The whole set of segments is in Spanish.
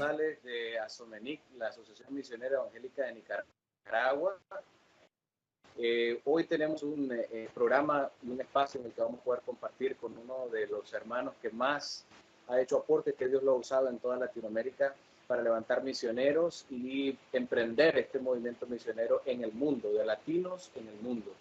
González de ASOMENIC, la Asociación Misionera Evangélica de Nicaragua. Hoy tenemos un programa y un espacio en el que vamos a poder compartir con uno de los hermanos que más ha hecho aportes, que Dios lo ha usado en toda Latinoamérica para levantar misioneros y emprender este movimiento misionero en el mundo, de latinos en el mundo.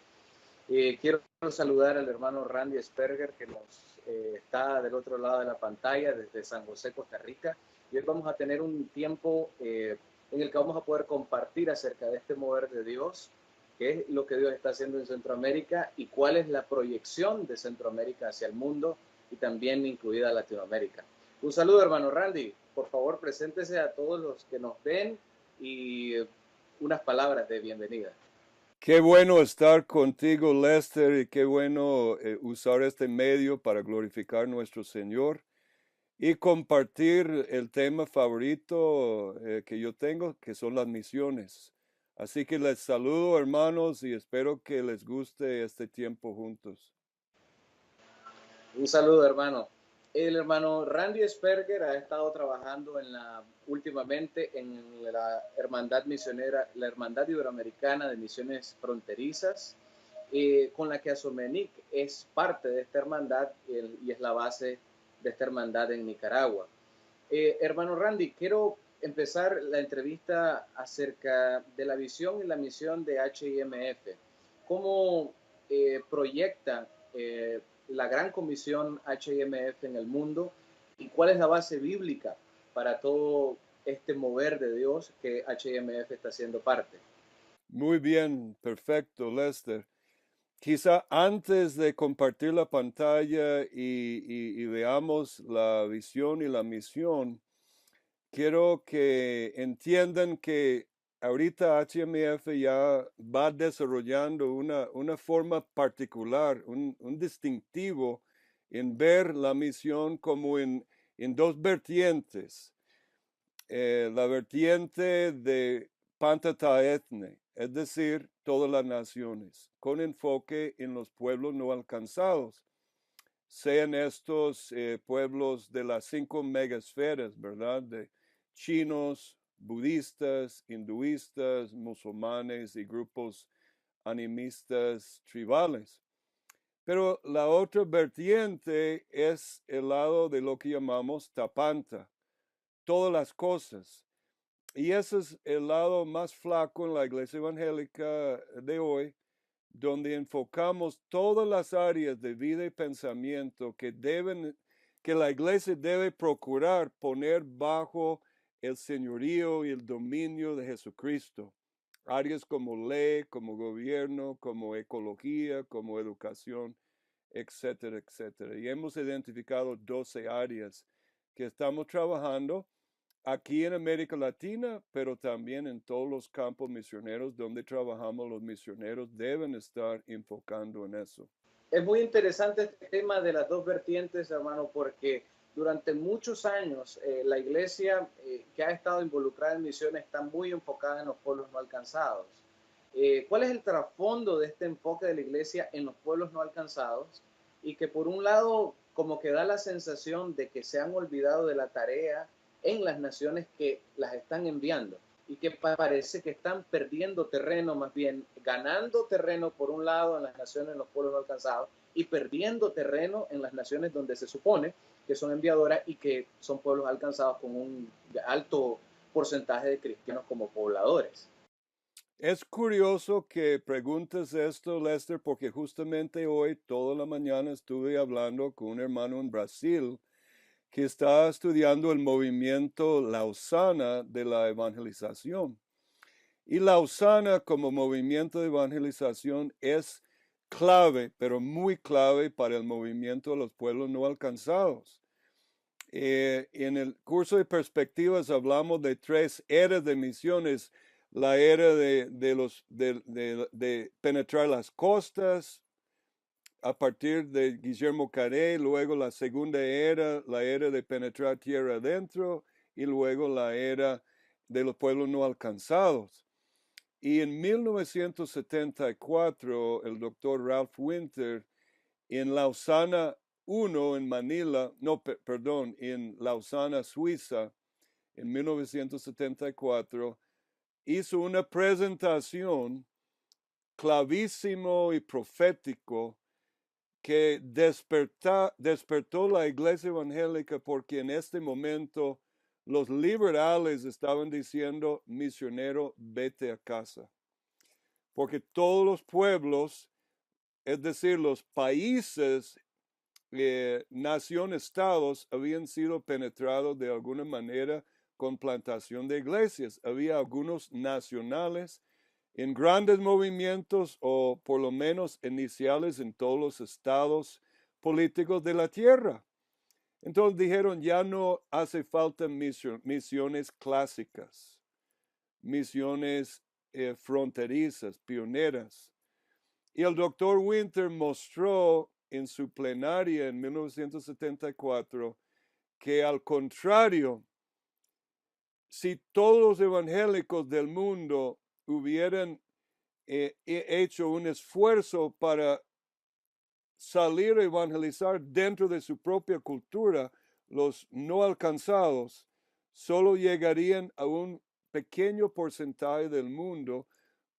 Quiero saludar al hermano Randy Sperger, que nos está del otro lado de la pantalla desde San José, Costa Rica. Y hoy vamos a tener un tiempo en el que vamos a poder compartir acerca de este mover de Dios, qué es lo que Dios está haciendo en Centroamérica y cuál es la proyección de Centroamérica hacia el mundo y también incluida Latinoamérica. Un saludo, hermano Randy. Por favor, preséntese a todos los que nos ven y unas palabras de bienvenida. Qué bueno estar contigo, Lester, y qué bueno usar este medio para glorificar a nuestro Señor y compartir el tema favorito que yo tengo, que son las misiones. Así que les saludo, hermanos, y espero que les guste este tiempo juntos. Un saludo, hermano. El hermano Randy Sperger ha estado trabajando últimamente en la hermandad misionera, la Hermandad Iberoamericana de Misiones Fronterizas, con la que ASOMENIC es parte de esta hermandad y es la base de esta hermandad en Nicaragua. Hermano Randy, quiero empezar la entrevista acerca de la visión y la misión de HIMF. ¿Cómo proyecta la gran comisión HIMF en el mundo y cuál es la base bíblica para todo este mover de Dios que HIMF está siendo parte? Muy bien, perfecto, Lester. Quizá antes de compartir la pantalla y veamos la visión y la misión, quiero que entiendan que ahorita HMF ya va desarrollando una forma particular, un distintivo en ver la misión como en dos vertientes. La vertiente de Pantataetne, es decir, todas las naciones, con enfoque en los pueblos no alcanzados, sean estos pueblos de las 5 megasferas, ¿verdad? De chinos, budistas, hinduistas, musulmanes y grupos animistas tribales. Pero la otra vertiente es el lado de lo que llamamos Tapanta, todas las cosas. Y ese es el lado más flaco en la iglesia evangélica de hoy, donde enfocamos todas las áreas de vida y pensamiento que la iglesia debe procurar poner bajo el señorío y el dominio de Jesucristo. Áreas como ley, como gobierno, como ecología, como educación, etcétera, etcétera. Y hemos identificado 12 áreas que estamos trabajando aquí en América Latina, pero también en todos los campos misioneros donde trabajamos. Los misioneros deben estar enfocando en eso. Es muy interesante este tema de las dos vertientes, hermano, porque durante muchos años la iglesia que ha estado involucrada en misiones está muy enfocada en los pueblos no alcanzados. ¿Cuál es el trasfondo de este enfoque de la iglesia en los pueblos no alcanzados? Y que por un lado como que da la sensación de que se han olvidado de la tarea en las naciones que las están enviando y que parece que están perdiendo terreno, más bien ganando terreno por un lado en las naciones, en los pueblos no alcanzados, y perdiendo terreno en las naciones donde se supone que son enviadoras y que son pueblos alcanzados con un alto porcentaje de cristianos como pobladores. Es curioso que preguntes esto, Lester, porque justamente hoy, toda la mañana, estuve hablando con un hermano en Brasil que está estudiando el movimiento Lausana de la evangelización. Y Lausana como movimiento de evangelización es clave, pero muy clave para el movimiento de los pueblos no alcanzados. En el curso de perspectivas hablamos de 3 eras de misiones: la era de penetrar las costas a partir de Guillermo Carey, luego la segunda era, la era de penetrar tierra adentro, y luego la era de los pueblos no alcanzados. Y en 1974, el doctor Ralph Winter, en Lausana 1 en Manila, en Lausana, Suiza, en 1974, hizo una presentación clavísimo y profético que despertó la iglesia evangélica, porque en este momento los liberales estaban diciendo: misionero, vete a casa. Porque todos los pueblos, es decir, los países, nación-estados, habían sido penetrados de alguna manera con plantación de iglesias. Había algunos nacionales en grandes movimientos, o por lo menos iniciales, en todos los estados políticos de la tierra. Entonces dijeron: ya no hace falta misiones clásicas, misiones fronterizas, pioneras. Y el doctor Winter mostró en su plenaria en 1974 que, al contrario, si todos los evangélicos del mundo hubieran hecho un esfuerzo para salir a evangelizar dentro de su propia cultura, los no alcanzados solo llegarían a un pequeño porcentaje del mundo,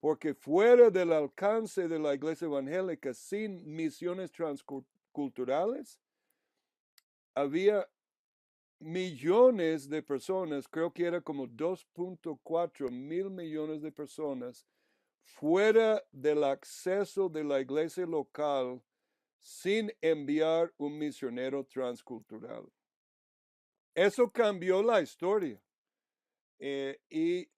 porque fuera del alcance de la iglesia evangélica, sin misiones transculturales, había millones de personas, creo que era como 2.4 mil millones de personas, fuera del acceso de la iglesia local, sin enviar un misionero transcultural. Eso cambió la historia y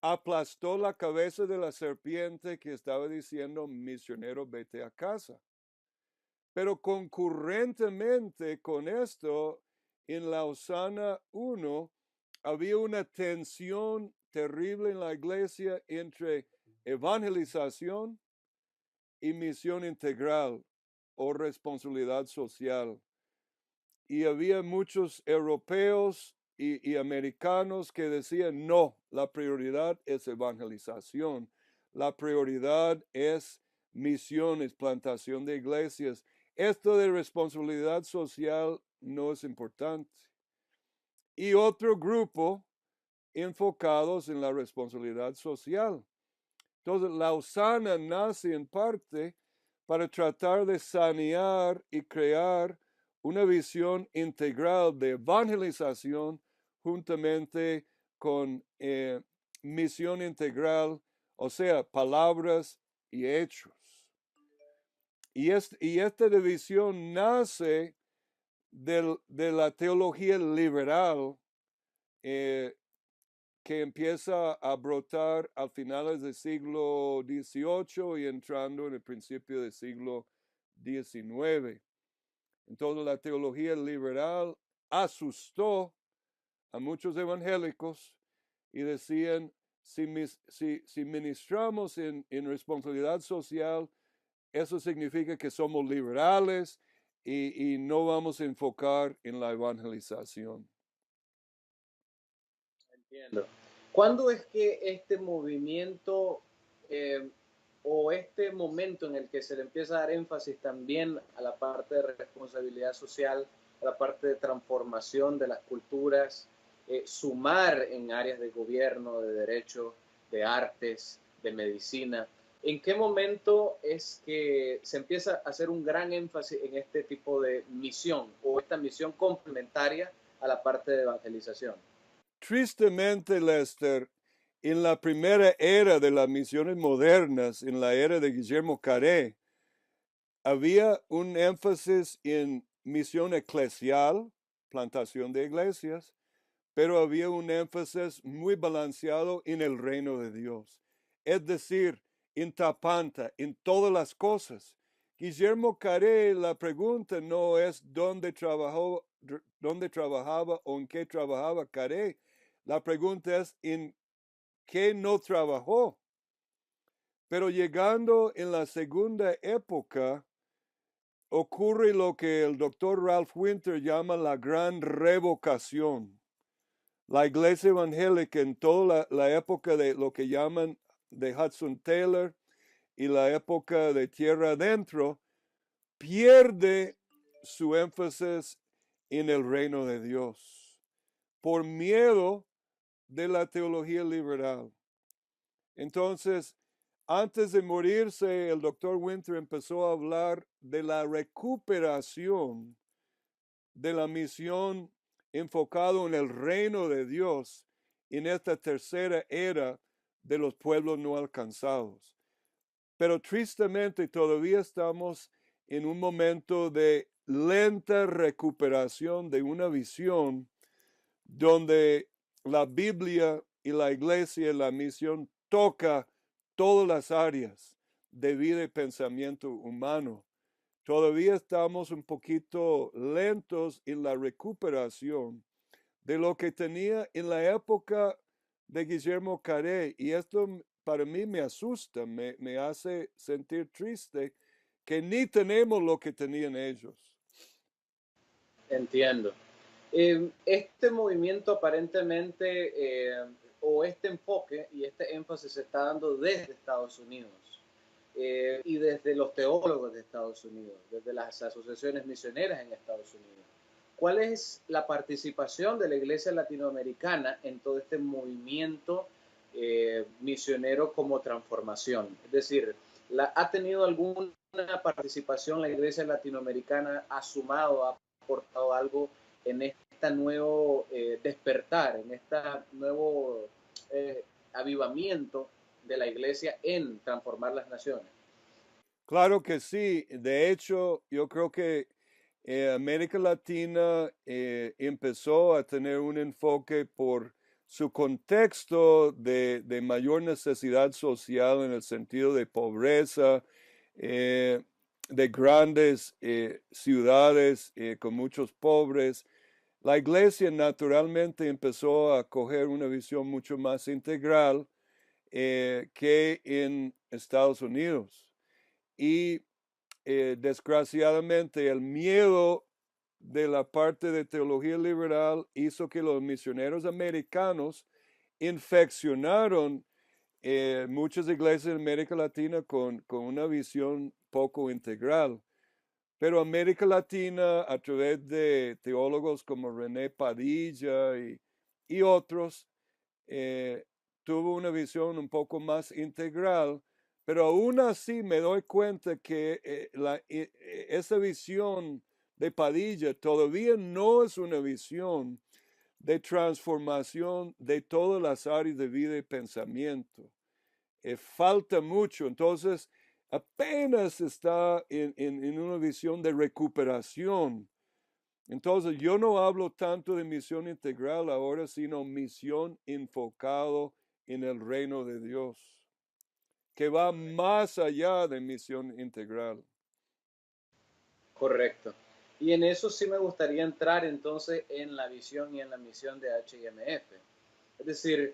aplastó la cabeza de la serpiente que estaba diciendo: misionero, vete a casa. Pero concurrentemente con esto, en la Osana 1, había una tensión terrible en la iglesia entre evangelización y misión integral o responsabilidad social. Y había muchos europeos y americanos que decían: no, la prioridad es evangelización, la prioridad es misiones, plantación de iglesias. Esto de responsabilidad social no es importante. Y otro grupo enfocados en la responsabilidad social. Entonces, la Osana nace en parte para tratar de sanear y crear una visión integral de evangelización juntamente con misión integral, o sea, palabras y hechos. Y esta división nace de la teología liberal, que empieza a brotar a finales del siglo XVIII y entrando en el principio del siglo XIX. Entonces, la teología liberal asustó a muchos evangélicos y decían: si ministramos en responsabilidad social, eso significa que somos liberales y no vamos a enfocar en la evangelización. Entiendo. ¿Cuándo es que este movimiento o este momento en el que se le empieza a dar énfasis también a la parte de responsabilidad social, a la parte de transformación de las culturas, sumar en áreas de gobierno, de derecho, de artes, de medicina? ¿En qué momento es que se empieza a hacer un gran énfasis en este tipo de misión o esta misión complementaria a la parte de evangelización? Tristemente, Lester, en la primera era de las misiones modernas, en la era de Guillermo Carré, había un énfasis en misión eclesial, plantación de iglesias, pero había un énfasis muy balanceado en el reino de Dios. Es decir, en tapanta, en todas las cosas. Guillermo Carré, la pregunta no es dónde trabajaba o en qué trabajaba Carré. La pregunta es en qué no trabajó. Pero llegando en la segunda época, ocurre lo que el doctor Ralph Winter llama la gran revocación. La iglesia evangélica en toda la época de lo que llaman de Hudson Taylor y la época de tierra adentro, pierde su énfasis en el reino de Dios por miedo de la teología liberal. Entonces, antes de morirse, el doctor Winter empezó a hablar de la recuperación de la misión enfocado en el reino de Dios en esta tercera era de los pueblos no alcanzados. Pero tristemente todavía estamos en un momento de lenta recuperación de una visión donde la Biblia y la iglesia y la misión toca todas las áreas de vida y pensamiento humano. Todavía estamos un poquito lentos en la recuperación de lo que tenía en la época de Guillermo Carey. Y esto para mí me asusta, me hace sentir triste que ni tenemos lo que tenían ellos. Entiendo. Este movimiento aparentemente, o este enfoque y este énfasis se está dando desde Estados Unidos y desde los teólogos de Estados Unidos, desde las asociaciones misioneras en Estados Unidos. ¿Cuál es la participación de la Iglesia Latinoamericana en todo este movimiento misionero como transformación? Es decir, ¿ha tenido alguna participación la Iglesia Latinoamericana? ¿Ha sumado, ha aportado algo en este nuevo despertar, en este nuevo avivamiento de la Iglesia en transformar las naciones? Claro que sí. De hecho, yo creo que América Latina empezó a tener un enfoque por su contexto de mayor necesidad social en el sentido de pobreza, de grandes ciudades con muchos pobres. La iglesia naturalmente empezó a coger una visión mucho más integral que en Estados Unidos. Y desgraciadamente el miedo de la parte de teología liberal hizo que los misioneros americanos infeccionaron muchas iglesias en América Latina con una visión poco integral. Pero América Latina, a través de teólogos como René Padilla y otros, eh, tuvo una visión un poco más integral, pero aún así me doy cuenta que esa visión de Padilla todavía no es una visión de transformación de todas las áreas de vida y pensamiento. Falta mucho, entonces apenas está en una visión de recuperación. Entonces, yo no hablo tanto de misión integral ahora, sino misión enfocado en el reino de Dios, que va más allá de misión integral. Correcto. Y en eso sí me gustaría entrar entonces en la visión y en la misión de HIMF. Es decir,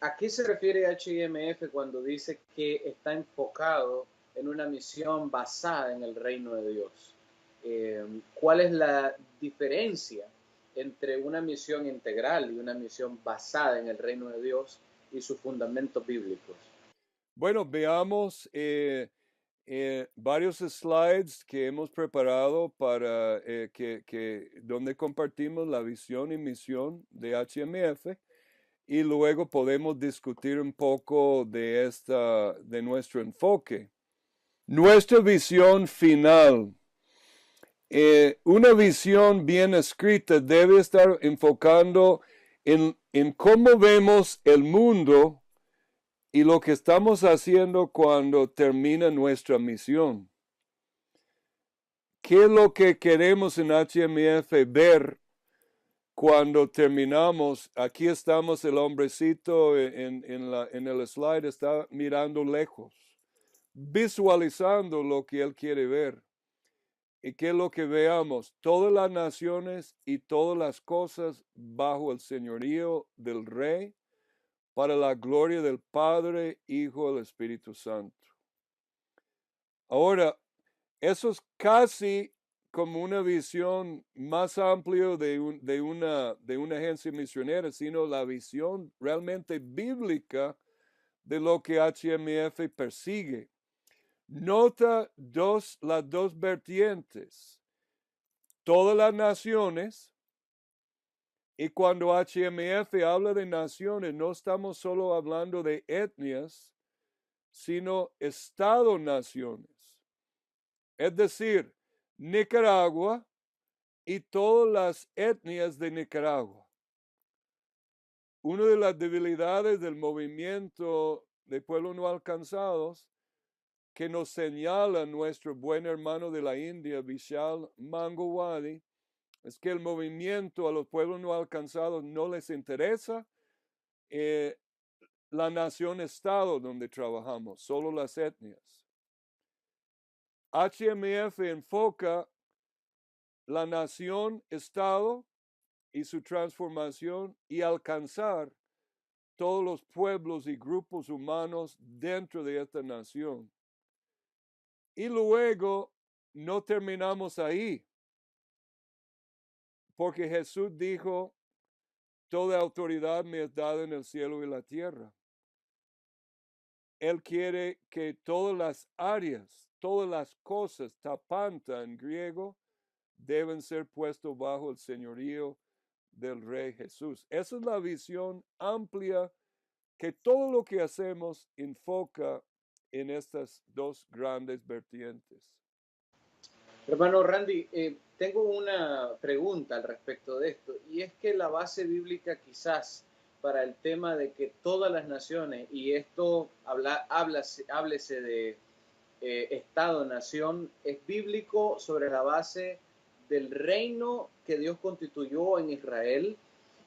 ¿a qué se refiere HIMF cuando dice que está enfocado en una misión basada en el reino de Dios? ¿Cuál es la diferencia entre una misión integral y una misión basada en el reino de Dios y sus fundamentos bíblicos? Bueno, veamos varios slides que hemos preparado para donde compartimos la visión y misión de HMF y luego podemos discutir un poco de nuestro enfoque. Nuestra visión final. Una visión bien escrita debe estar enfocando en cómo vemos el mundo y lo que estamos haciendo cuando termina nuestra misión. ¿Qué es lo que queremos en HMF ver cuando terminamos? Aquí estamos, el hombrecito en el slide está mirando lejos, visualizando lo que él quiere ver. ¿Y qué es lo que veamos? Todas las naciones y todas las cosas bajo el señorío del Rey, para la gloria del Padre, Hijo y del Espíritu Santo. Ahora, eso es casi como una visión más amplia de una agencia misionera, sino la visión realmente bíblica de lo que HMF persigue. Nota las dos vertientes. Todas las naciones Y cuando HMF habla de naciones, no estamos solo hablando de etnias, sino estado-naciones. Es decir, Nicaragua y todas las etnias de Nicaragua. Una de las debilidades del movimiento de pueblos no alcanzados que nos señala nuestro buen hermano de la India, Vishal Mangalwadi, es que el movimiento a los pueblos no alcanzados no les interesa la nación-estado donde trabajamos, solo las etnias. HMF enfoca la nación-estado y su transformación y alcanzar todos los pueblos y grupos humanos dentro de esta nación. Y luego no terminamos ahí, porque Jesús dijo, toda autoridad me es dada en el cielo y la tierra. Él quiere que todas las áreas, todas las cosas, tapanta en griego, deben ser puestos bajo el señorío del Rey Jesús. Esa es la visión amplia que todo lo que hacemos enfoca en estas dos grandes vertientes. Hermano Randy, tengo una pregunta al respecto de esto, y es que la base bíblica quizás para el tema de que todas las naciones, y esto háblese de Estado-nación, es bíblico sobre la base del reino que Dios constituyó en Israel,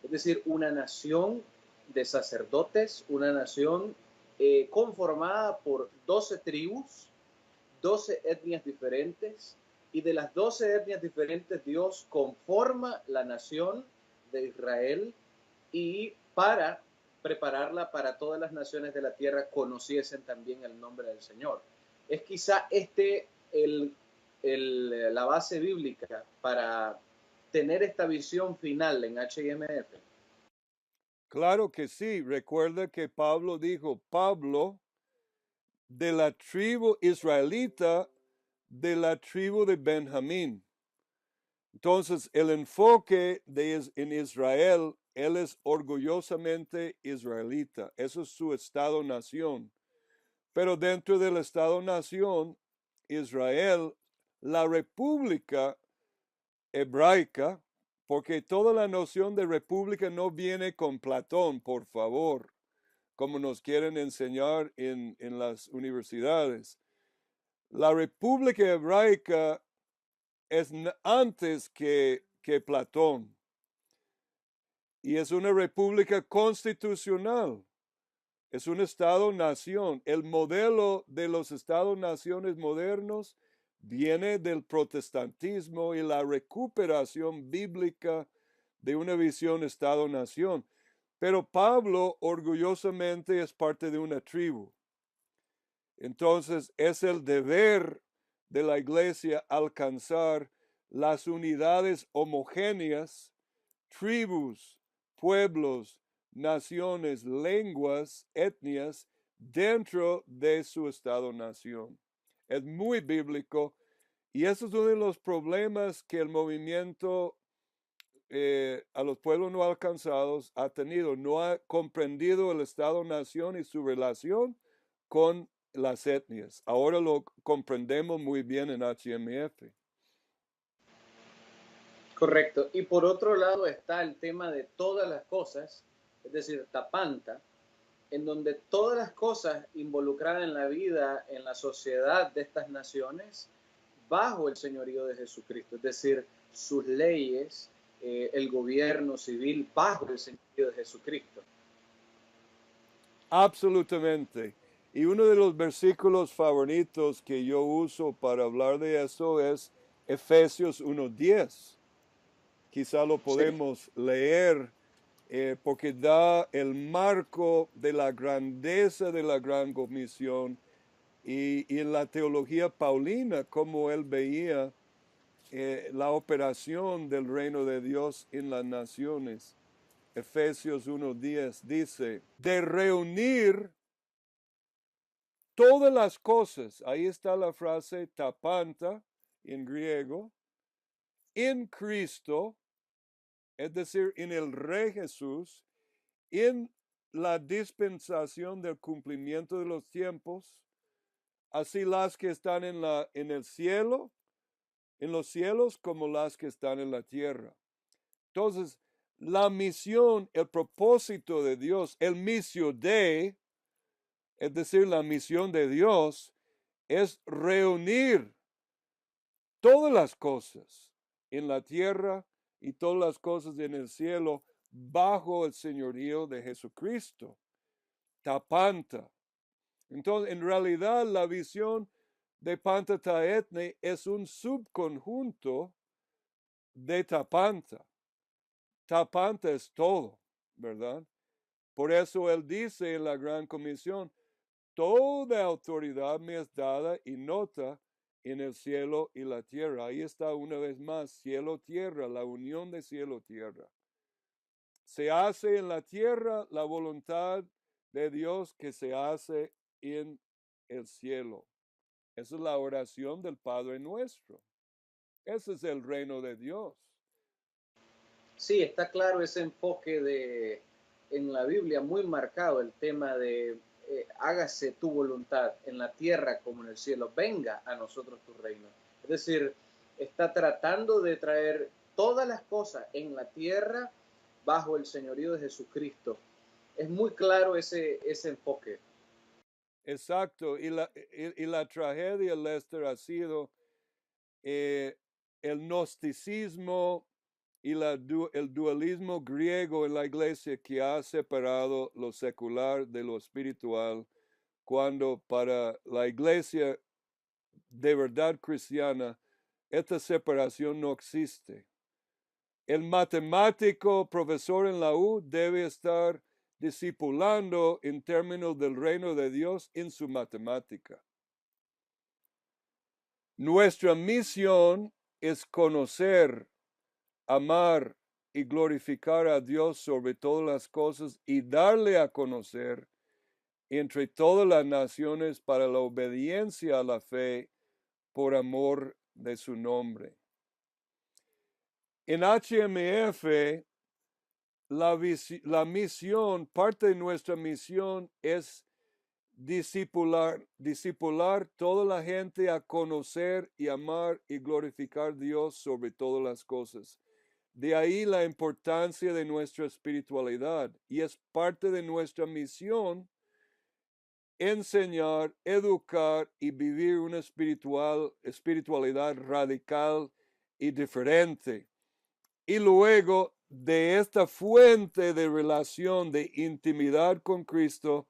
es decir, una nación de sacerdotes, una nación conformada por 12 tribus, 12 etnias diferentes, y de las 12 etnias diferentes Dios conforma la nación de Israel y para prepararla para todas las naciones de la tierra conociesen también el nombre del Señor. Es quizá la base bíblica para tener esta visión final en HMF. Claro que sí. Recuerda que Pablo dijo, Pablo, de la tribu israelita, de la tribu de Benjamín. Entonces, el enfoque en Israel, él es orgullosamente israelita. Eso es su estado-nación. Pero dentro del estado-nación, Israel, la república hebraica, porque toda la noción de república no viene con Platón, por favor, como nos quieren enseñar en las universidades. La república hebraica es antes que Platón y es una república constitucional. Es un Estado-nación. El modelo de los Estados-naciones modernos viene del protestantismo y la recuperación bíblica de una visión Estado-nación. Pero Pablo orgullosamente es parte de una tribu. Entonces es el deber de la iglesia alcanzar las unidades homogéneas, tribus, pueblos, naciones, lenguas, etnias, dentro de su estado-nación. Es muy bíblico y eso es uno de los problemas que el movimiento a los pueblos no alcanzados ha tenido. No ha comprendido el estado-nación y su relación con las etnias. Ahora lo comprendemos muy bien en HMF. Correcto. Y por otro lado está el tema de todas las cosas, es decir, Tapanta, en donde todas las cosas involucradas en la vida, en la sociedad de estas naciones, bajo el señorío de Jesucristo, es decir, sus leyes, el gobierno civil bajo el señorío de Jesucristo. Absolutamente. Y uno de los versículos favoritos que yo uso para hablar de eso es Efesios 1:10. Quizá lo podemos leer porque da el marco de la grandeza de la gran comisión y en la teología paulina, como él veía la operación del reino de Dios en las naciones. Efesios 1:10 dice, de reunir todas las cosas, ahí está la frase tapanta en griego, en Cristo, es decir, en el Rey Jesús, en la dispensación del cumplimiento de los tiempos, así las que están en el cielo, en los cielos, como las que están en la tierra. Entonces, la misión, el propósito de Dios, el missio Dei, es decir, la misión de Dios, es reunir todas las cosas en la tierra y todas las cosas en el cielo bajo el señorío de Jesucristo. Tapanta. Entonces, en realidad, la visión de Pantataetne es un subconjunto de Tapanta. Tapanta es todo, ¿verdad? Por eso él dice en la Gran Comisión, toda autoridad me es dada y nota en el cielo y la tierra. Ahí está una vez más, cielo-tierra, la unión de cielo-tierra. Se hace en la tierra la voluntad de Dios que se hace en el cielo. Esa es la oración del Padre nuestro. Ese es el reino de Dios. Sí, está claro ese enfoque en la Biblia muy marcado, el tema de hágase tu voluntad en la tierra como en el cielo, venga a nosotros tu reino. Es decir, está tratando de traer todas las cosas en la tierra bajo el señorío de Jesucristo. Es muy claro ese enfoque. Exacto. Y la tragedia, Lester, ha sido el gnosticismo y el dualismo griego en la iglesia que ha separado lo secular de lo espiritual, cuando para la iglesia de verdad cristiana esta separación no existe. El matemático profesor en la U debe estar discipulando en términos del reino de Dios en su matemática. Nuestra misión es conocer, amar y glorificar a Dios sobre todas las cosas y darle a conocer entre todas las naciones para la obediencia a la fe por amor de su nombre. En HMF, la misión, parte de nuestra misión es discipular toda la gente a conocer y amar y glorificar a Dios sobre todas las cosas. De ahí la importancia de nuestra espiritualidad, y es parte de nuestra misión enseñar, educar y vivir una espiritualidad radical y diferente. Y luego de esta fuente de relación, de intimidad con Cristo,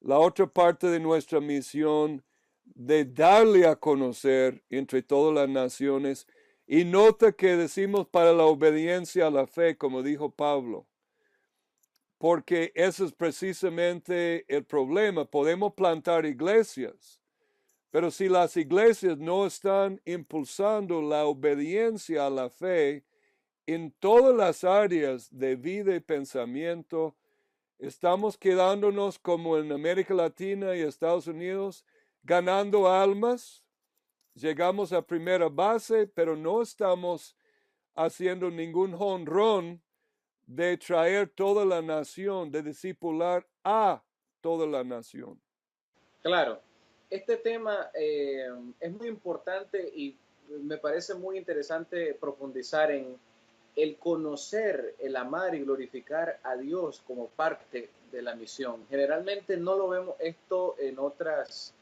la otra parte de nuestra misión de darle a conocer entre todas las naciones. Y nota que decimos para la obediencia a la fe, como dijo Pablo, porque ese es precisamente el problema. Podemos plantar iglesias, pero si las iglesias no están impulsando la obediencia a la fe en todas las áreas de vida y pensamiento, estamos quedándonos como en América Latina y Estados Unidos, ganando almas. Llegamos a primera base, pero no estamos haciendo ningún jonrón de traer toda la nación, de discipular a toda la nación. Claro, este tema es muy importante y me parece muy interesante profundizar en el conocer, el amar y glorificar a Dios como parte de la misión. Generalmente no lo vemos esto en otras,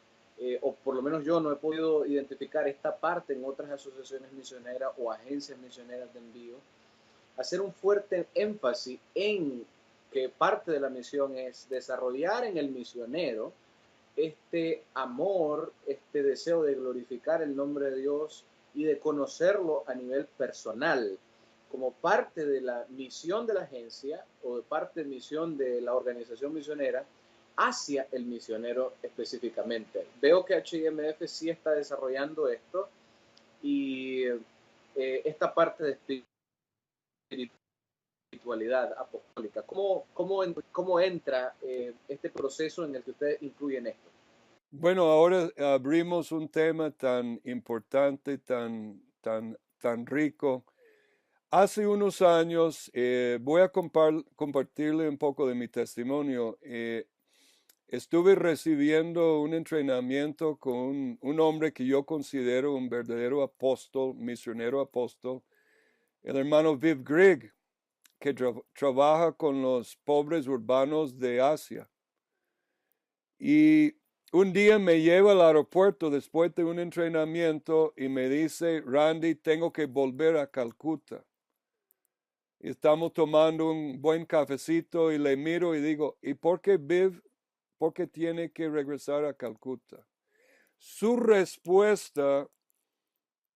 o por lo menos yo no he podido identificar esta parte en otras asociaciones misioneras o agencias misioneras de envío. Hacer un fuerte énfasis en que parte de la misión es desarrollar en el misionero este amor, este deseo de glorificar el nombre de Dios y de conocerlo a nivel personal, como parte de la misión de la agencia o de parte de misión de la organización misionera hacia el misionero específicamente. Veo que HIMF sí está desarrollando esto y esta parte de espiritualidad apostólica. ¿Cómo entra este proceso en el que ustedes incluyen esto? Bueno, ahora abrimos un tema tan importante, tan rico. Hace unos años, voy a compartirle un poco de mi testimonio. Estuve recibiendo un entrenamiento con un hombre que yo considero un verdadero apóstol, misionero apóstol, el hermano Viv Grieg, que trabaja con los pobres urbanos de Asia. Y un día me lleva al aeropuerto después de un entrenamiento y me dice, Randy, tengo que volver a Calcuta. Estamos tomando un buen cafecito y le miro y digo, ¿y por qué Viv? ¿Por qué tiene que regresar a Calcuta? Su respuesta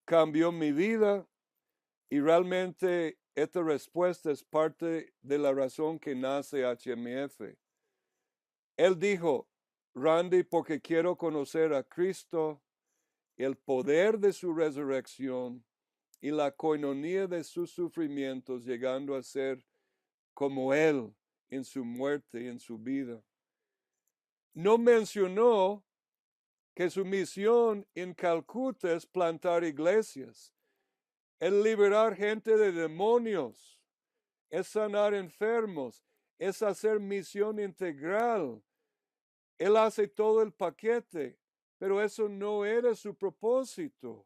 cambió mi vida y realmente esta respuesta es parte de la razón que nace HMF. Él dijo, Randy, porque quiero conocer a Cristo, el poder de su resurrección y la coinonía de sus sufrimientos, llegando a ser como Él en su muerte y en su vida. No mencionó que su misión en Calcuta es plantar iglesias, es liberar gente de demonios, es sanar enfermos, es hacer misión integral. Él hace todo el paquete, pero eso no era su propósito.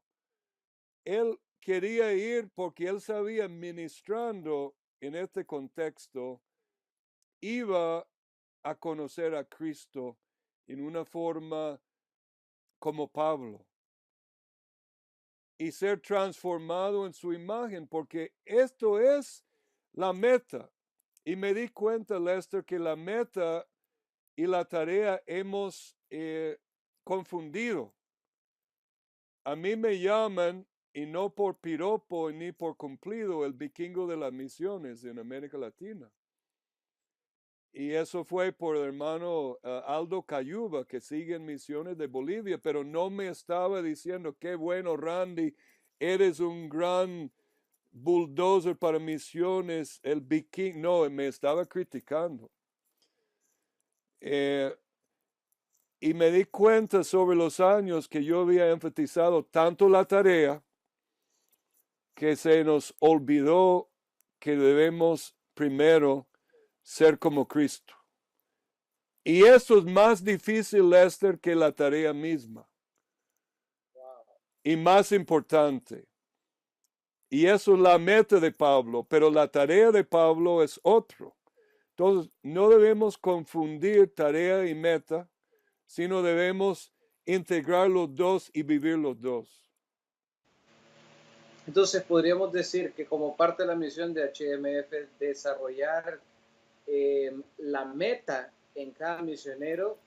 Él quería ir porque él sabía, ministrando en este contexto, iba a conocer a Cristo en una forma como Pablo y ser transformado en su imagen, porque esto es la meta. Y me di cuenta, Lester, que la meta y la tarea hemos confundido. A mí me llaman, y no por piropo ni por cumplido, el vikingo de las misiones en América Latina. Y eso fue por el hermano Aldo Cayuba, que sigue en misiones de Bolivia, pero no me estaba diciendo, qué bueno, Randy, eres un gran bulldozer para misiones, el vikingo. No, me estaba criticando. Y me di cuenta sobre los años que yo había enfatizado tanto la tarea que se nos olvidó que debemos primero ser como Cristo. Y eso es más difícil, Lester, que la tarea misma. Y más importante. Y eso es la meta de Pablo, pero la tarea de Pablo es otro. Entonces, no debemos confundir tarea y meta, sino debemos integrar los dos y vivir los dos. Entonces podríamos decir que como parte de la misión de HMF es desarrollar la meta en cada misionero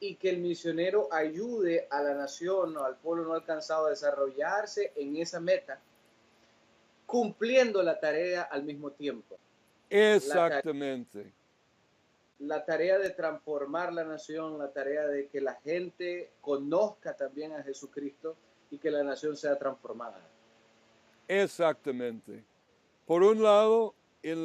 y que el misionero ayude a la nación o al pueblo no alcanzado a desarrollarse en esa meta, cumpliendo la tarea al mismo tiempo. Exactamente. La tarea de transformar la nación, la tarea de que la gente conozca también a Jesucristo y que la nación sea transformada. Exactamente. Por un lado, en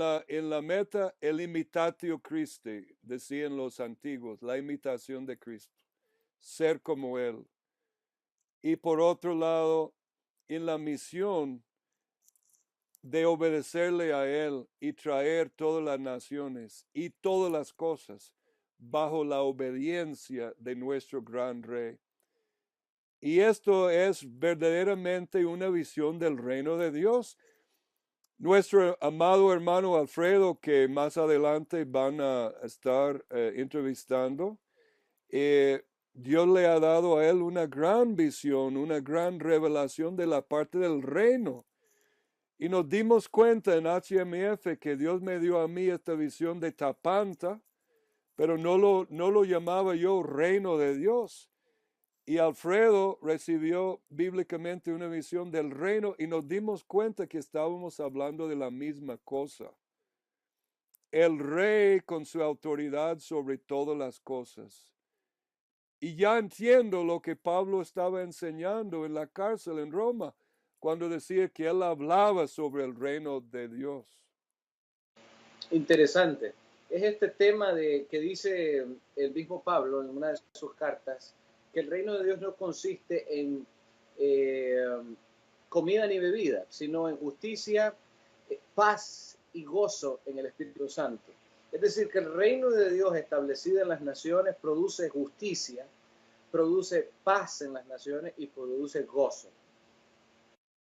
la meta, el imitatio Christi, decían los antiguos, la imitación de Cristo, ser como Él. Y por otro lado, en la misión de obedecerle a Él y traer todas las naciones y todas las cosas bajo la obediencia de nuestro gran Rey. Y esto es verdaderamente una visión del reino de Dios. Nuestro amado hermano Alfredo, que más adelante van a estar entrevistando, Dios le ha dado a él una gran visión, una gran revelación de la parte del reino. Y nos dimos cuenta en HMF que Dios me dio a mí esta visión de Tapanta, pero no lo llamaba yo reino de Dios. Y Alfredo recibió bíblicamente una visión del reino y nos dimos cuenta que estábamos hablando de la misma cosa. El rey con su autoridad sobre todas las cosas. Y ya entiendo lo que Pablo estaba enseñando en la cárcel en Roma, cuando decía que él hablaba sobre el reino de Dios. Interesante. Es este tema que dice el mismo Pablo en una de sus cartas, que el reino de Dios no consiste en comida ni bebida, sino en justicia, paz y gozo en el Espíritu Santo. Es decir, que el reino de Dios establecido en las naciones produce justicia, produce paz en las naciones y produce gozo.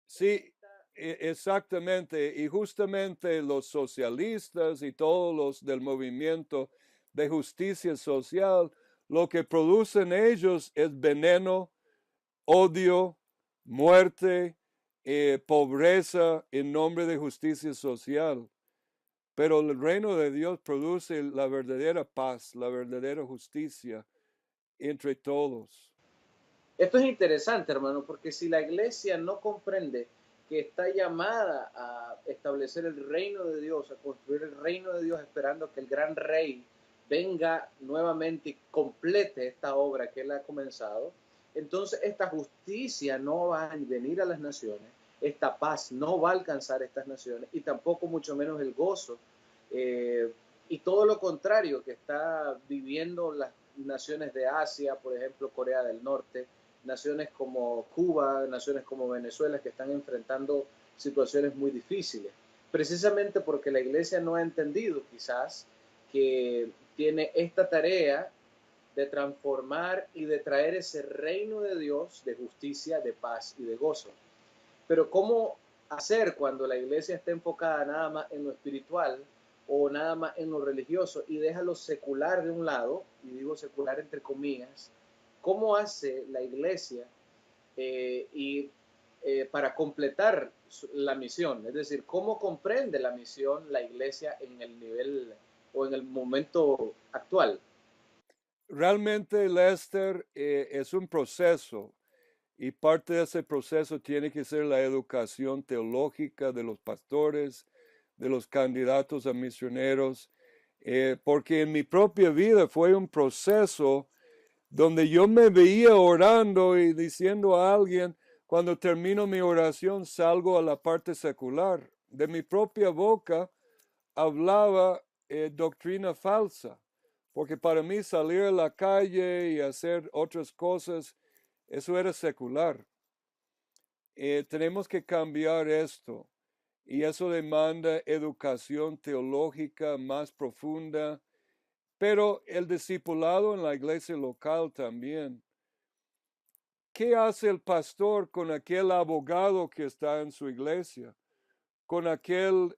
Sí, exactamente. Y justamente los socialistas y todos los del movimiento de justicia social, lo que producen ellos es veneno, odio, muerte, pobreza en nombre de justicia social. Pero el reino de Dios produce la verdadera paz, la verdadera justicia entre todos. Esto es interesante, hermano, porque si la iglesia no comprende que está llamada a establecer el reino de Dios, a construir el reino de Dios, esperando que el gran rey venga nuevamente y complete esta obra que él ha comenzado, entonces esta justicia no va a venir a las naciones, esta paz no va a alcanzar estas naciones y tampoco mucho menos el gozo y todo lo contrario que está viviendo las naciones de Asia, por ejemplo Corea del Norte, naciones como Cuba, naciones como Venezuela, que están enfrentando situaciones muy difíciles, precisamente porque la iglesia no ha entendido quizás que tiene esta tarea de transformar y de traer ese reino de Dios de justicia, de paz y de gozo. Pero ¿cómo hacer cuando la iglesia está enfocada nada más en lo espiritual o nada más en lo religioso y deja lo secular de un lado, y digo secular entre comillas? ¿Cómo hace la iglesia para completar la misión? Es decir, ¿cómo comprende la misión la iglesia en el nivel o en el momento actual? Realmente, Lester, es un proceso y parte de ese proceso tiene que ser la educación teológica de los pastores, de los candidatos a misioneros, porque en mi propia vida fue un proceso donde yo me veía orando y diciendo a alguien, cuando termino mi oración salgo a la parte secular. De mi propia boca hablaba doctrina falsa, porque para mí salir a la calle y hacer otras cosas, eso era secular. Tenemos que cambiar esto y eso demanda educación teológica más profunda, pero el discipulado en la iglesia local también. ¿Qué hace el pastor con aquel abogado que está en su iglesia? Con aquel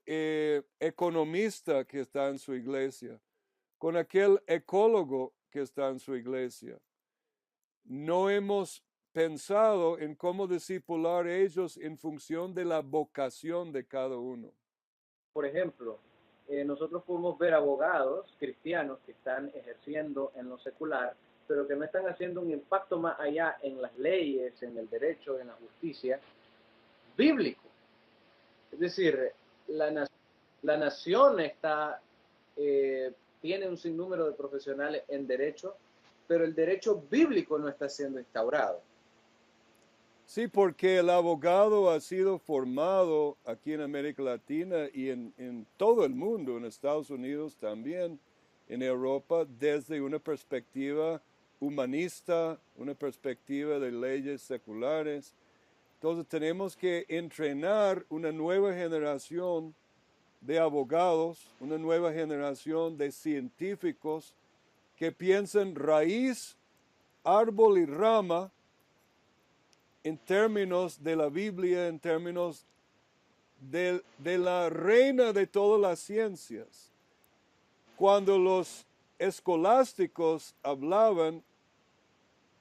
economista que está en su iglesia? Con aquel ecólogo que está en su iglesia? No hemos pensado en cómo discipular a ellos en función de la vocación de cada uno. Por ejemplo, nosotros podemos ver abogados cristianos que están ejerciendo en lo secular, pero que no están haciendo un impacto más allá en las leyes, en el derecho, en la justicia bíblico. Es decir, la nación está, tiene un sinnúmero de profesionales en derecho, pero el derecho bíblico no está siendo instaurado. Sí, porque el abogado ha sido formado aquí en América Latina y en todo el mundo, en Estados Unidos también, en Europa, desde una perspectiva humanista, una perspectiva de leyes seculares. Entonces tenemos que entrenar una nueva generación de abogados, una nueva generación de científicos que piensen raíz, árbol y rama en términos de la Biblia, en términos de la reina de todas las ciencias. Cuando los escolásticos hablaban,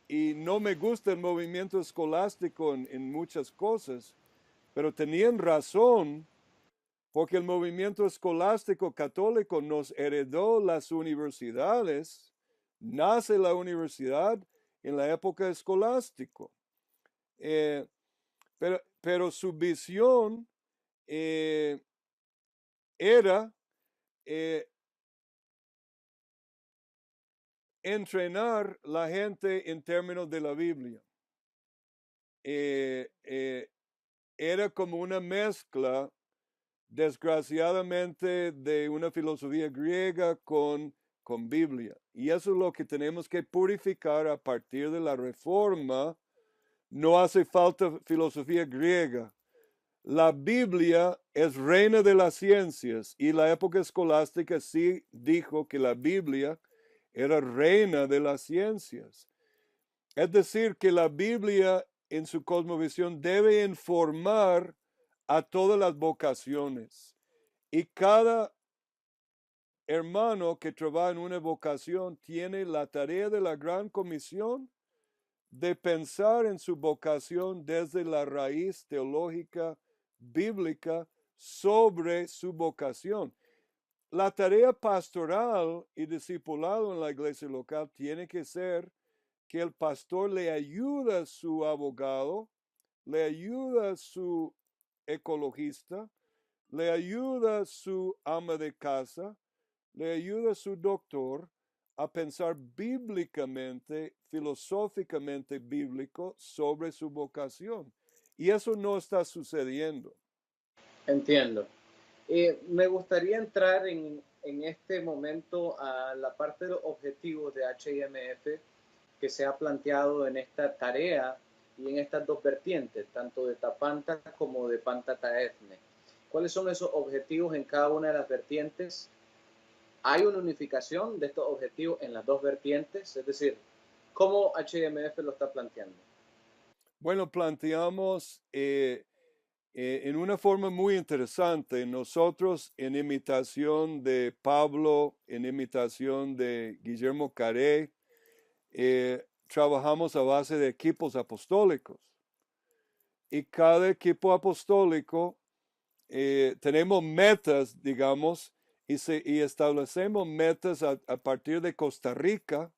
y no me gusta el movimiento escolástico en muchas cosas, pero tenían razón, porque el movimiento escolástico católico nos heredó las universidades, nace la universidad en la época escolástico. Pero su visión era entrenar la gente en términos de la Biblia. Era como una mezcla, desgraciadamente, de una filosofía griega con Biblia. Y eso es lo que tenemos que purificar a partir de la Reforma. No hace falta filosofía griega. la Biblia es reina de las ciencias y la época escolástica sí dijo que la Biblia era reina de las ciencias. Es decir, que la Biblia en su cosmovisión debe informar a todas las vocaciones y cada hermano que trabaja en una vocación tiene la tarea de la gran comisión de pensar en su vocación desde la raíz teológica bíblica sobre su vocación. La tarea pastoral y discipulado en la iglesia local tiene que ser que el pastor le ayuda a su abogado, le ayuda a su ecologista, le ayuda a su ama de casa, le ayuda a su doctor a pensar bíblicamente, filosóficamente bíblico sobre su vocación. Y eso no está sucediendo. Entiendo. Me gustaría entrar en este momento a la parte de los objetivos de HIMF que se ha planteado en esta tarea y en estas dos vertientes, tanto de Tapanta como de Pantataethne. ¿Cuáles son esos objetivos en cada una de las vertientes? ¿Hay una unificación de estos objetivos en las dos vertientes? Es decir, ¿cómo HIMF lo está planteando? Bueno, planteamos en una forma muy interesante, nosotros en imitación de Pablo, en imitación de Guillermo Carey, trabajamos a base de equipos apostólicos. Y cada equipo apostólico tenemos metas, digamos, y establecemos metas a partir de Costa Rica,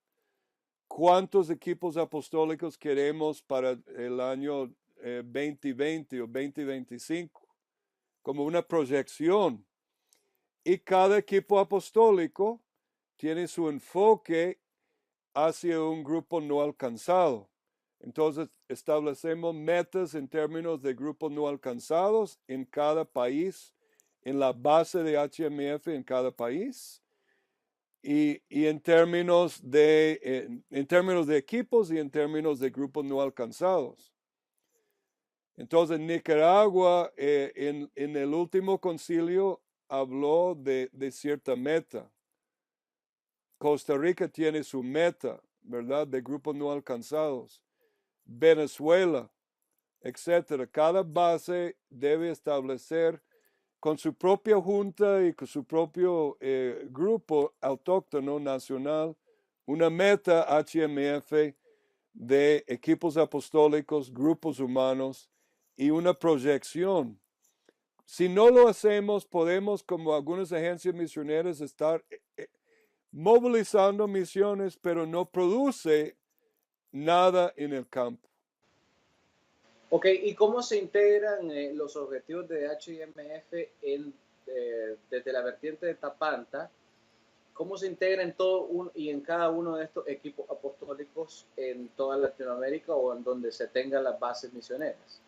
cuántos equipos apostólicos queremos para el año 2020 o 2025, como una proyección. Y cada equipo apostólico tiene su enfoque hacia un grupo no alcanzado. Entonces, establecemos metas en términos de grupos no alcanzados en cada país, en la base de HMF en cada país, y en términos de equipos y en términos de grupos no alcanzados. Entonces, Nicaragua, en el último concilio, habló de cierta meta. Costa Rica tiene su meta, ¿verdad?, de grupos no alcanzados. Venezuela, etcétera. Cada base debe establecer con su propia junta y con su propio grupo autóctono nacional una meta HMF de equipos apostólicos, grupos humanos y una proyección. Si no lo hacemos, podemos, como algunas agencias misioneras, estar movilizando misiones, pero no produce nada en el campo. Ok, ¿y cómo se integran los objetivos de HIMF desde la vertiente de Tapanta? ¿Cómo se integra en y en cada uno de estos equipos apostólicos en toda Latinoamérica o en donde se tengan las bases misioneras?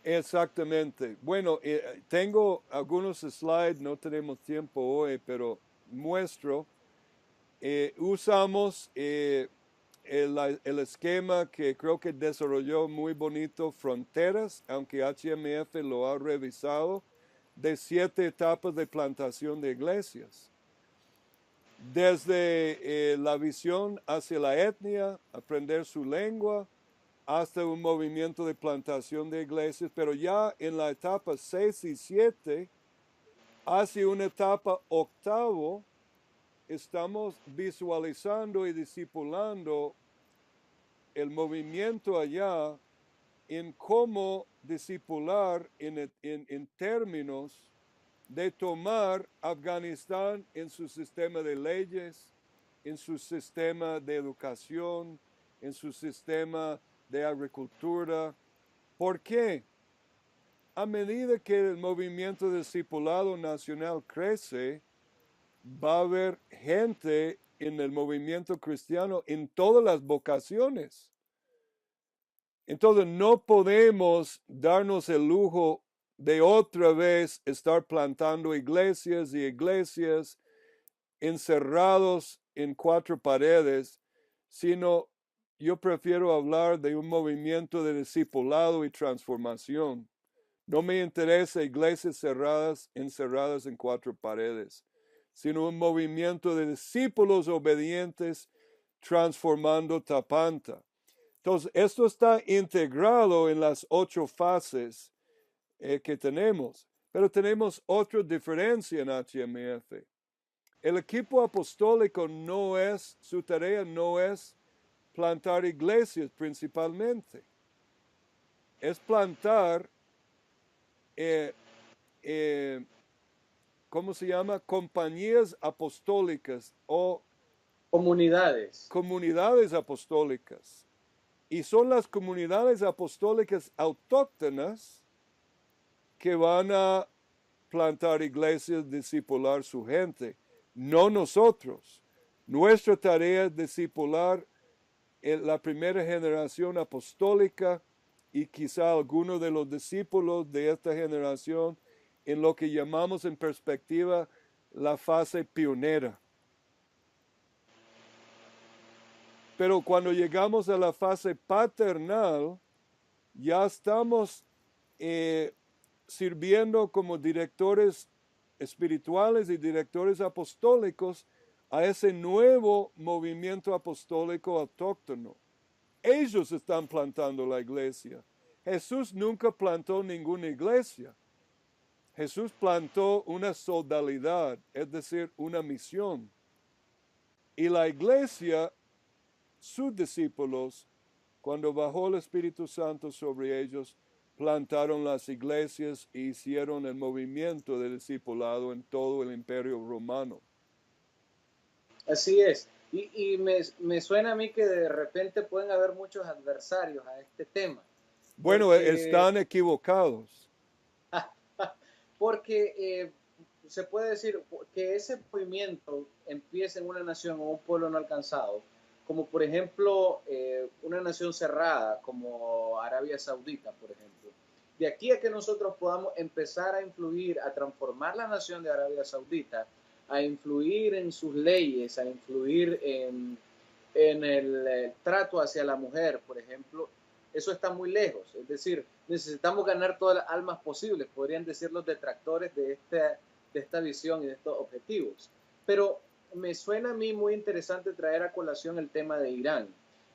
Exactamente. Bueno, tengo algunos slides, no tenemos tiempo hoy, pero muestro. Usamos el esquema que creo que desarrolló muy bonito Fronteras, aunque HMF lo ha revisado, de 7 etapas de plantación de iglesias. Desde la visión hacia la etnia, aprender su lengua, hasta un movimiento de plantación de iglesias, pero ya en la etapa 6 y 7, hacia una etapa octavo, estamos visualizando y discipulando el movimiento allá en cómo discipular en términos de tomar Afganistán en su sistema de leyes, en su sistema de educación, en su sistema de agricultura. ¿Por qué? A medida que el movimiento de discipulado nacional crece, va a haber gente en el movimiento cristiano en todas las vocaciones. Entonces no podemos darnos el lujo de otra vez estar plantando iglesias y iglesias encerrados en 4 paredes, sino yo prefiero hablar de un movimiento de discipulado y transformación, No me interesa iglesias cerradas, encerradas en cuatro paredes, sino un movimiento de discípulos obedientes transformando Tapanta. Entonces, esto está integrado en las 8 fases que tenemos, pero tenemos otra diferencia en HMF. El equipo apostólico su tarea no es plantar iglesias principalmente, es plantar, ¿cómo se llama? Compañías apostólicas o Comunidades. comunidades apostólicas. Y son las comunidades apostólicas autóctonas que van a plantar iglesias, discipular su gente, no nosotros. Nuestra tarea es discipular la primera generación apostólica y quizá algunos de los discípulos de esta generación en lo que llamamos en perspectiva la fase pionera. Pero cuando llegamos a la fase paternal, ya estamos sirviendo como directores espirituales y directores apostólicos a ese nuevo movimiento apostólico autóctono. Ellos están plantando la iglesia. Jesús nunca plantó ninguna iglesia. Jesús plantó una sodalidad, es decir, una misión. Y la iglesia, sus discípulos, cuando bajó el Espíritu Santo sobre ellos, plantaron las iglesias e hicieron el movimiento de discipulado en todo el Imperio Romano. Así es. Y me suena a mí que de repente pueden haber muchos adversarios a este tema. Bueno, porque, están equivocados. Porque se puede decir que ese movimiento empieza en una nación o un pueblo no alcanzado, como por ejemplo una nación cerrada como Arabia Saudita, por ejemplo. De aquí a que nosotros podamos empezar a influir, a transformar la nación de Arabia Saudita, a influir en sus leyes, a influir en el trato hacia la mujer, por ejemplo, eso está muy lejos. Es decir, necesitamos ganar todas las almas posibles, podrían decir los detractores de esta visión y de estos objetivos. Pero me suena a mí muy interesante traer a colación el tema de Irán.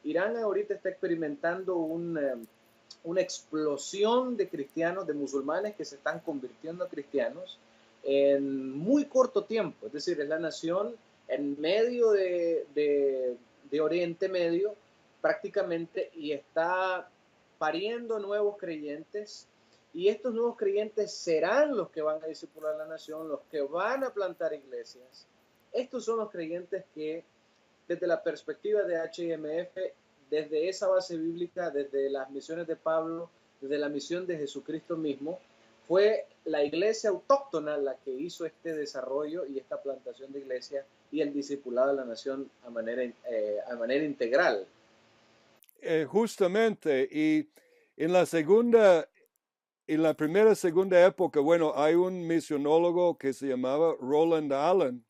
Irán ahorita está experimentando una explosión de cristianos, de musulmanes que se están convirtiendo a cristianos en muy corto tiempo. Es decir, es la nación en medio de Oriente Medio prácticamente y está pariendo nuevos creyentes, y estos nuevos creyentes serán los que van a discipular la nación, los que van a plantar iglesias. Estos son los creyentes que desde la perspectiva de HMF, desde esa base bíblica, desde las misiones de Pablo, desde la misión de Jesucristo mismo, fue la iglesia autóctona la que hizo este desarrollo y esta plantación de iglesia y el discipulado de la nación a manera integral. Justamente, y en la segunda época, bueno, hay un misionólogo que se llamaba Roland Allen.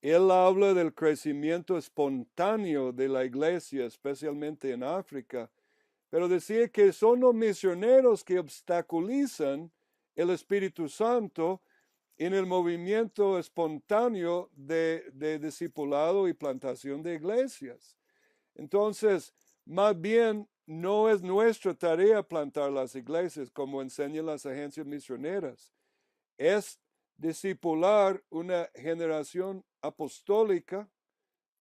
Él habla del crecimiento espontáneo de la iglesia, especialmente en África, pero decía que son los misioneros que obstaculizan el Espíritu Santo en el movimiento espontáneo de discipulado y plantación de iglesias. Entonces, más bien, no es nuestra tarea plantar las iglesias como enseñan las agencias misioneras. Es discipular una generación apostólica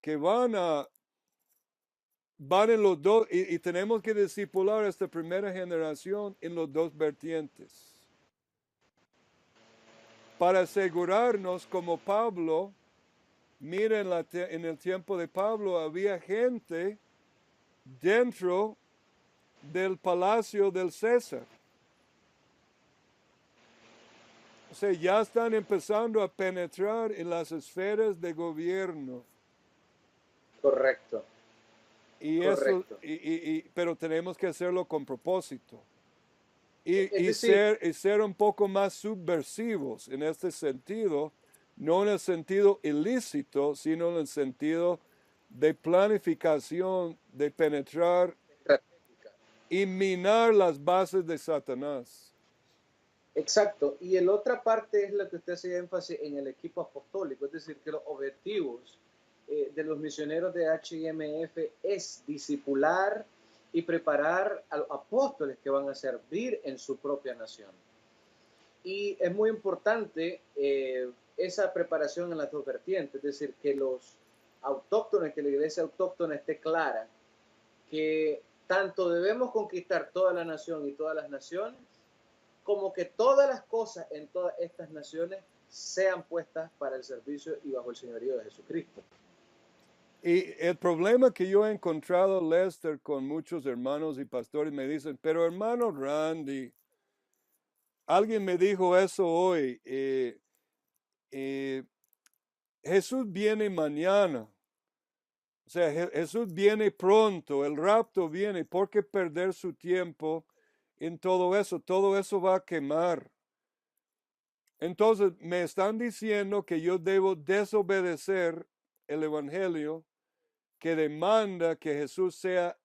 que van en los dos, y tenemos que discipular a esta primera generación en los dos vertientes. Para asegurarnos, como Pablo, mira en el tiempo de Pablo, había gente dentro del palacio del César. O sea, ya están empezando a penetrar en las esferas de gobierno. Correcto. Y Correcto. pero tenemos que hacerlo con propósito. Y decir, ser un poco más subversivos en este sentido, no en el sentido ilícito, sino en el sentido de planificación, de penetrar y minar las bases de Satanás. Exacto. Y la otra parte es la que usted hacía énfasis en el equipo apostólico, es decir, que los objetivos de los misioneros de HIMF es discipular y preparar a los apóstoles que van a servir en su propia nación. Y es muy importante esa preparación en las dos vertientes, es decir, que los autóctones, que la iglesia autóctona esté clara que tanto debemos conquistar toda la nación y todas las naciones, como que todas las cosas en todas estas naciones sean puestas para el servicio y bajo el señorío de Jesucristo. Y el problema que yo he encontrado, Lester, con muchos hermanos y pastores me dicen, pero hermano Randy, alguien me dijo eso hoy, Jesús viene mañana, o sea, Jesús viene pronto, el rapto viene, ¿por qué perder su tiempo en todo eso? Todo eso va a quemar. Entonces me están diciendo que yo debo desobedecer el Evangelio que demanda que Jesús sea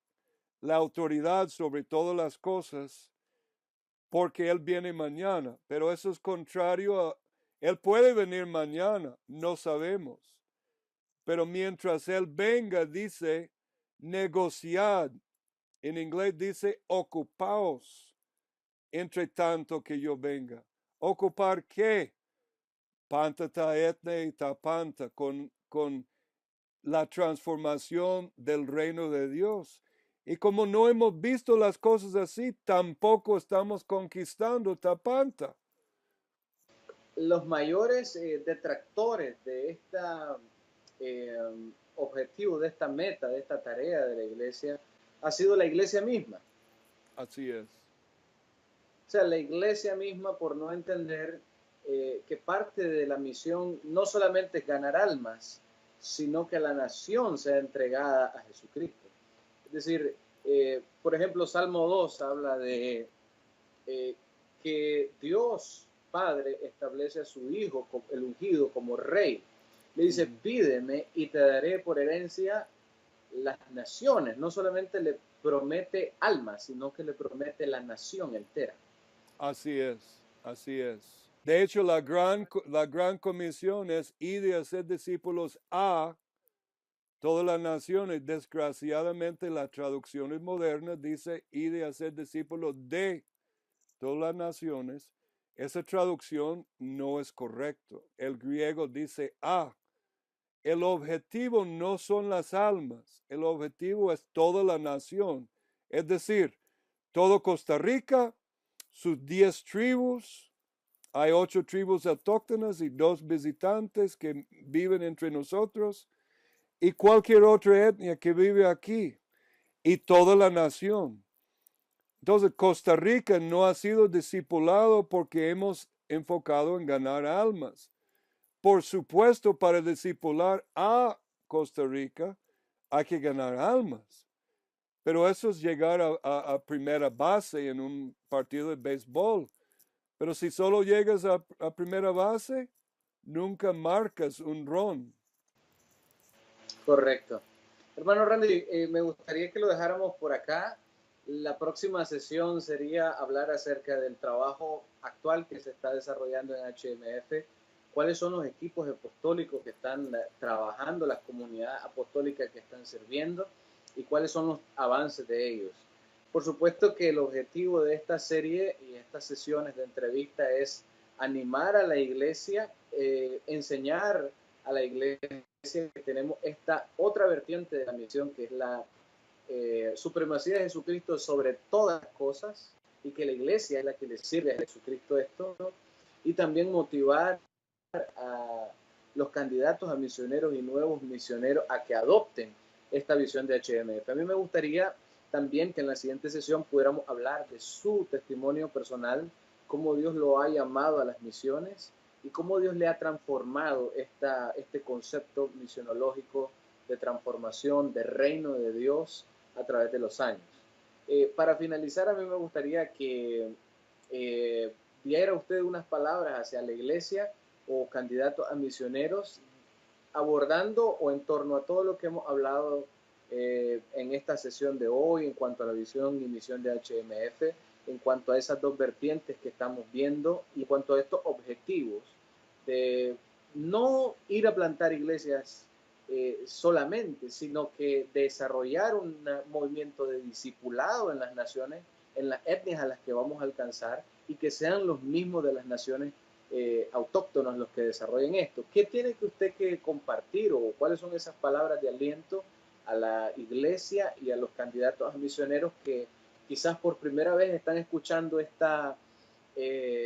la autoridad sobre todas las cosas porque Él viene mañana. Pero eso es contrario a... Él puede venir mañana, no sabemos. Pero mientras Él venga, dice, negociad. En inglés dice, ocupaos entre tanto que yo venga. ¿Ocupar qué? Panta ta etne y ta panta, con la transformación del reino de Dios. Y como no hemos visto las cosas así, tampoco estamos conquistando Tapanta. Los mayores detractores de este objetivo, de esta meta, de esta tarea de la iglesia, ha sido la iglesia misma. Así es. O sea, la iglesia misma por no entender que parte de la misión no solamente es ganar almas, sino que la nación sea entregada a Jesucristo. Es decir, por ejemplo, Salmo 2 habla de que Dios Padre establece a su Hijo, el ungido, como rey. Le dice, pídeme y te daré por herencia las naciones. No solamente le promete almas, sino que le promete la nación entera. Así es, así es. De hecho, la gran comisión es ir y hacer discípulos a todas las naciones. Desgraciadamente, las traducciones modernas dice ir y hacer discípulos de todas las naciones. Esa traducción no es correcto. El griego dice a. El objetivo no son las almas, el objetivo es toda la nación. Es decir, todo Costa Rica, sus 10 tribus, hay 8 tribus autóctonas y 2 visitantes que viven entre nosotros, y cualquier otra etnia que vive aquí, y toda la nación. Entonces, Costa Rica no ha sido discipulado porque hemos enfocado en ganar almas. Por supuesto, para discipular a Costa Rica hay que ganar almas. Pero eso es llegar a primera base en un partido de béisbol. Pero si solo llegas a primera base, nunca marcas un ron. Correcto. Hermano Randy, me gustaría que lo dejáramos por acá. La próxima sesión sería hablar acerca del trabajo actual que se está desarrollando en HMF, cuáles son los equipos apostólicos que están trabajando, las comunidades apostólicas que están sirviendo y cuáles son los avances de ellos. Por supuesto que el objetivo de esta serie y estas sesiones de entrevista es animar a la iglesia, enseñar a la iglesia que tenemos esta otra vertiente de la misión, que es la supremacía de Jesucristo sobre todas las cosas, y que la iglesia es la que le sirve a Jesucristo esto, ¿no? Y también motivar a los candidatos a misioneros y nuevos misioneros a que adopten esta visión de HMF. A mí me gustaría también que en la siguiente sesión pudiéramos hablar de su testimonio personal, cómo Dios lo ha llamado a las misiones y cómo Dios le ha transformado este concepto misionológico de transformación, de reino de Dios a través de los años. Para finalizar, a mí me gustaría que diera usted unas palabras hacia la iglesia o candidatos a misioneros, abordando o en torno a todo lo que hemos hablado en esta sesión de hoy en cuanto a la visión y misión de HMF, en cuanto a esas dos vertientes que estamos viendo y en cuanto a estos objetivos de no ir a plantar iglesias solamente, sino que desarrollar un movimiento de discipulado en las naciones, en las etnias a las que vamos a alcanzar, y que sean los mismos de las naciones autóctonos los que desarrollen esto. ¿Qué tiene que usted que compartir o cuáles son esas palabras de aliento a la iglesia y a los candidatos a misioneros que quizás por primera vez están escuchando esta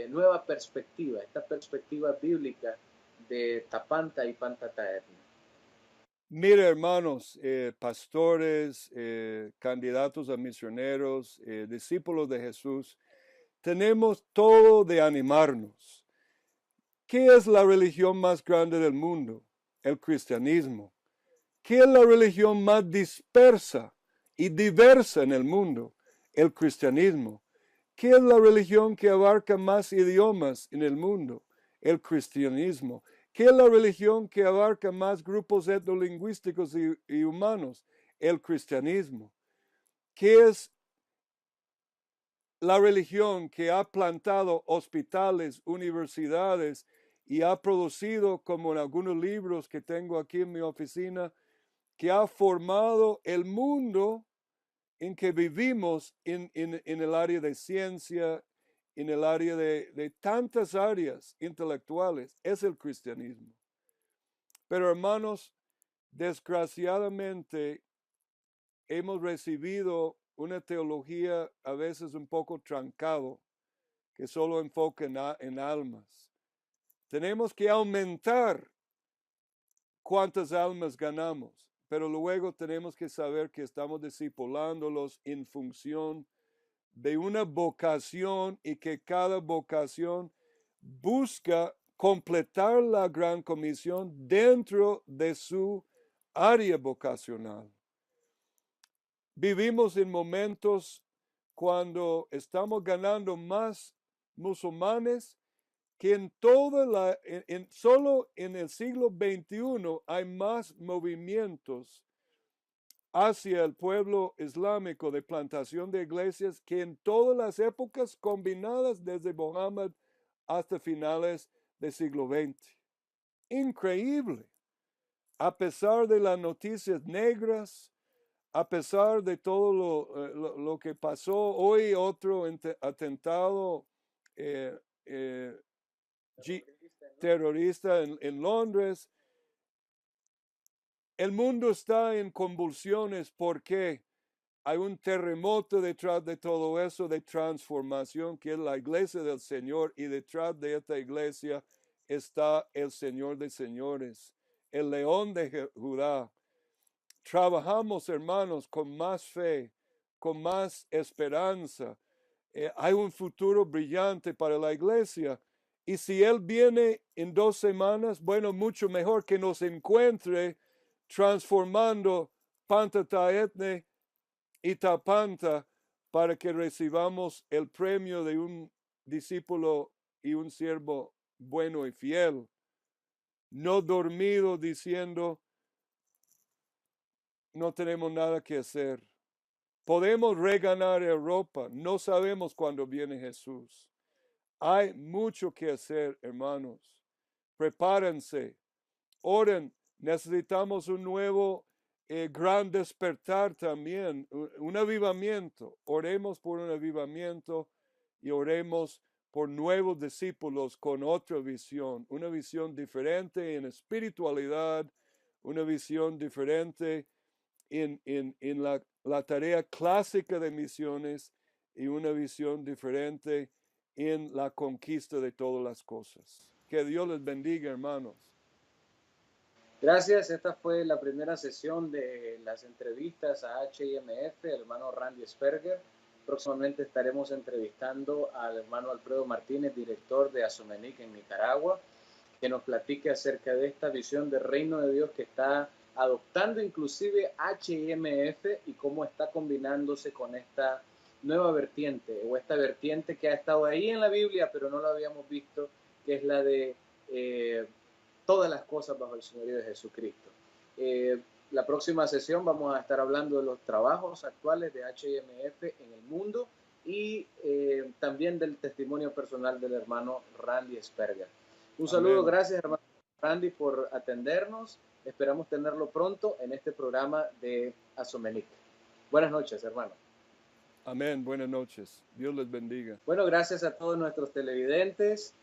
nueva perspectiva, esta perspectiva bíblica de Tapanta y Pantataerna? Mire, hermanos, pastores, candidatos a misioneros, discípulos de Jesús, tenemos todo de animarnos. ¿Qué es la religión más grande del mundo? El cristianismo. ¿Qué es la religión más dispersa y diversa en el mundo? El cristianismo. ¿Qué es la religión que abarca más idiomas en el mundo? El cristianismo. ¿Qué es la religión que abarca más grupos etnolingüísticos y humanos? El cristianismo. ¿Qué es la religión que ha plantado hospitales, universidades y ha producido, como en algunos libros que tengo aquí en mi oficina, que ha formado el mundo en que vivimos en el área de ciencia, en el área de tantas áreas intelectuales? Es el cristianismo. Pero hermanos, desgraciadamente hemos recibido una teología a veces un poco trancado, que solo enfoca en almas. Tenemos que aumentar cuántas almas ganamos, pero luego tenemos que saber que estamos discipulándolos en función de una vocación y que cada vocación busca completar la gran comisión dentro de su área vocacional. Vivimos en momentos cuando estamos ganando más musulmanes que en solo en el siglo XXI hay más movimientos hacia el pueblo islámico de plantación de iglesias que en todas las épocas combinadas desde Mohammed hasta finales del siglo XX. Increíble. A pesar de las noticias negras, a pesar de todo lo que pasó, hoy otro atentado eh, eh, terrorista en Londres. El mundo está en convulsiones porque hay un terremoto detrás de todo eso de transformación que es la iglesia del Señor, y detrás de esta iglesia está el Señor de señores, el León de Judá. Trabajamos, hermanos, con más fe, con más esperanza. Hay un futuro brillante para la iglesia. Y si Él viene en 2 semanas, bueno, mucho mejor que nos encuentre transformando Pantataetne y Tapanta para que recibamos el premio de un discípulo y un siervo bueno y fiel. No dormido diciendo, no tenemos nada que hacer. Podemos reganar Europa, no sabemos cuándo viene Jesús. Hay mucho que hacer, hermanos. Prepárense, oren. Necesitamos un nuevo gran despertar también, un avivamiento. Oremos por un avivamiento y oremos por nuevos discípulos con otra visión, una visión diferente en espiritualidad, una visión diferente en la tarea clásica de misiones y una visión diferente en la conquista de todas las cosas. Que Dios les bendiga, hermanos. Gracias, esta fue la primera sesión de las entrevistas a HIMF, el hermano Randy Sperger. Próximamente estaremos entrevistando al hermano Alfredo Martínez, director de Asomenic en Nicaragua, que nos platique acerca de esta visión del reino de Dios que está adoptando inclusive HIMF y cómo está combinándose con esta nueva vertiente, o esta vertiente que ha estado ahí en la Biblia, pero no la habíamos visto, que es la de todas las cosas bajo el señorío de Jesucristo. La próxima sesión vamos a estar hablando de los trabajos actuales de HIMF en el mundo y también del testimonio personal del hermano Randy Sperger. Un saludo, gracias hermano Randy por atendernos. Esperamos tenerlo pronto en este programa de Asomenic. Buenas noches, hermano. Amén, buenas noches. Dios les bendiga. Bueno, gracias a todos nuestros televidentes,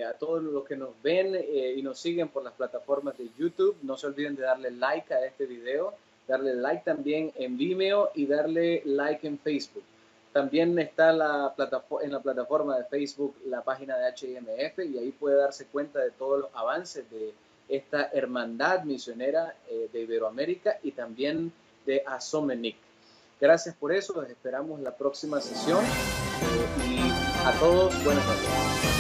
a todos los que nos ven y nos siguen por las plataformas de YouTube. No se olviden de darle like a este video, darle like también en Vimeo y darle like en Facebook. También está en la plataforma de Facebook la página de HIMF y ahí puede darse cuenta de todos los avances de esta hermandad misionera de Iberoamérica y también de Asomenic. Gracias por eso, los esperamos la próxima sesión y a todos buenas noches.